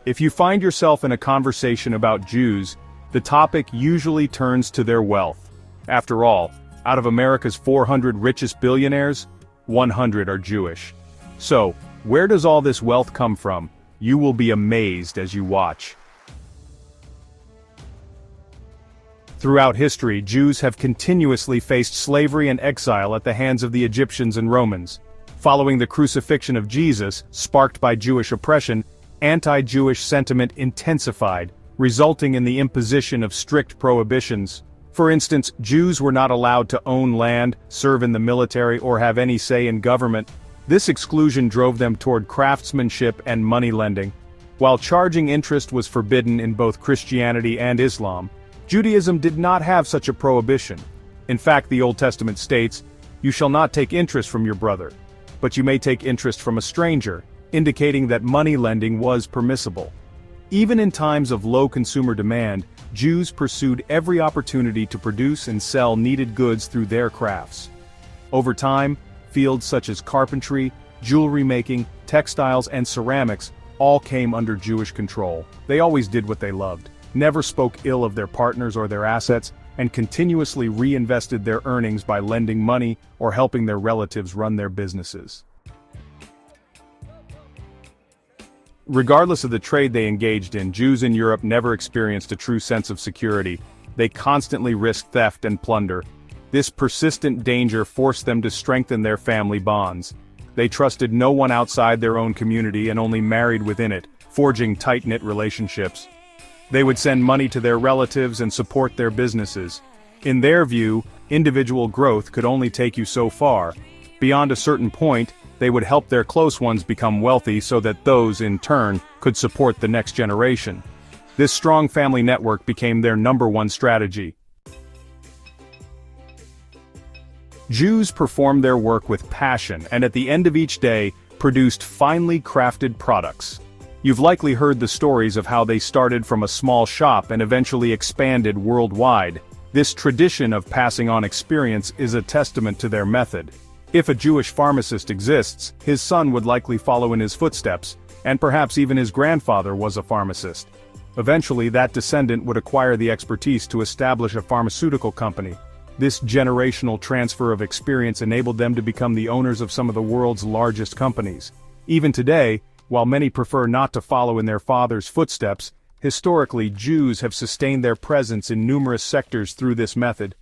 If you find yourself in a conversation about Jews, the topic usually turns to their wealth. After all, out of America's 400 richest billionaires, 100 are Jewish. So, where does all this wealth come from? You will be amazed as you watch. Throughout history, Jews have continuously faced slavery and exile at the hands of the Egyptians and Romans. Following the crucifixion of Jesus, sparked by Jewish oppression, anti-Jewish sentiment intensified, resulting in the imposition of strict prohibitions. For instance, Jews were not allowed to own land, serve in the military, or have any say in government. This exclusion drove them toward craftsmanship and money lending. While charging interest was forbidden in both Christianity and Islam, Judaism did not have such a prohibition. In fact, the Old Testament states, "You shall not take interest from your brother, but you may take interest from a stranger," indicating that money lending was permissible. Even in times of low consumer demand, Jews pursued every opportunity to produce and sell needed goods through their crafts. Over time, fields such as carpentry, jewelry making, textiles, and ceramics all came under Jewish control. They always did what they loved, never spoke ill of their partners or their assets, and continuously reinvested their earnings by lending money or helping their relatives run their businesses. Regardless of the trade they engaged in, Jews in Europe never experienced a true sense of security. They constantly risked theft and plunder. This persistent danger forced them to strengthen their family bonds. They trusted no one outside their own community and only married within it, forging tight-knit relationships. They would send money to their relatives and support their businesses. In their view, individual growth could only take you so far. Beyond a certain point, they would help their close ones become wealthy so that those, in turn, could support the next generation. This strong family network became their #1 strategy. Jews performed their work with passion and at the end of each day, produced finely crafted products. You've likely heard the stories of how they started from a small shop and eventually expanded worldwide. This tradition of passing on experience is a testament to their method. If a Jewish pharmacist exists, his son would likely follow in his footsteps, and perhaps even his grandfather was a pharmacist. Eventually, that descendant would acquire the expertise to establish a pharmaceutical company. This generational transfer of experience enabled them to become the owners of some of the world's largest companies. Even today, while many prefer not to follow in their father's footsteps, historically Jews have sustained their presence in numerous sectors through this method.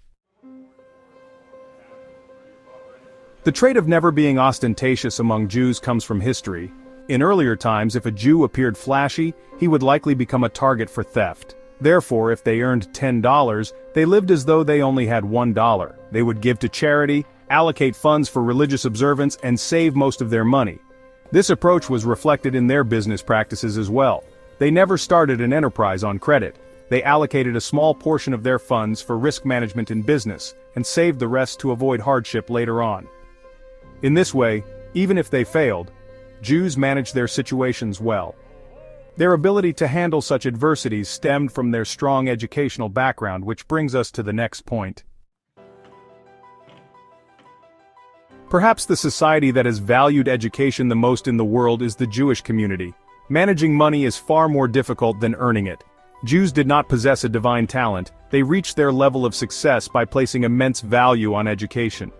The trait of never being ostentatious among Jews comes from history. In earlier times, if a Jew appeared flashy, he would likely become a target for theft. Therefore, if they earned $10, they lived as though they only had $1. They would give to charity, allocate funds for religious observance, and save most of their money. This approach was reflected in their business practices as well. They never started an enterprise on credit. They allocated a small portion of their funds for risk management in business, and saved the rest to avoid hardship later on. In this way, even if they failed, Jews managed their situations well. Their ability to handle such adversities stemmed from their strong educational background, which brings us to the next point. Perhaps the society that has valued education the most in the world is the Jewish community. Managing money is far more difficult than earning it. Jews did not possess a divine talent, they reached their level of success by placing immense value on education.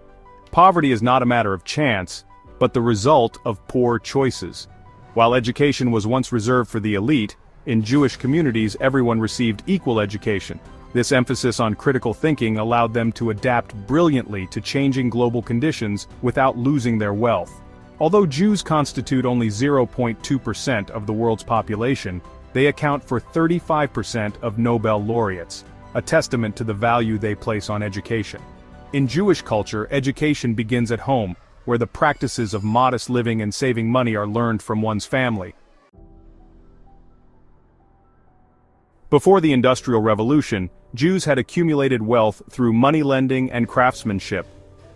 Poverty is not a matter of chance, but the result of poor choices. While education was once reserved for the elite, in Jewish communities everyone received equal education. This emphasis on critical thinking allowed them to adapt brilliantly to changing global conditions without losing their wealth. Although Jews constitute only 0.2% of the world's population, they account for 35% of Nobel laureates, a testament to the value they place on education. In Jewish culture, education begins at home, where the practices of modest living and saving money are learned from one's family. Before the Industrial Revolution, Jews had accumulated wealth through money lending and craftsmanship.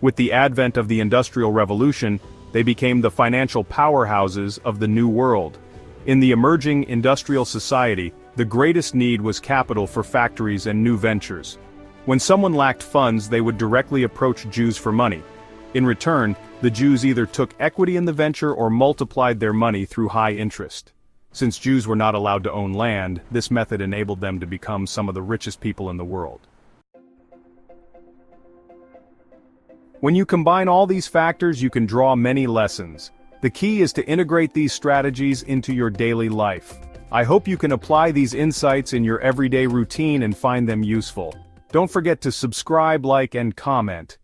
With the advent of the Industrial Revolution, they became the financial powerhouses of the New World. In the emerging industrial society, the greatest need was capital for factories and new ventures. When someone lacked funds, they would directly approach Jews for money. In return, the Jews either took equity in the venture or multiplied their money through high interest. Since Jews were not allowed to own land, this method enabled them to become some of the richest people in the world. When you combine all these factors, you can draw many lessons. The key is to integrate these strategies into your daily life. I hope you can apply these insights in your everyday routine and find them useful. Don't forget to subscribe, like, and comment.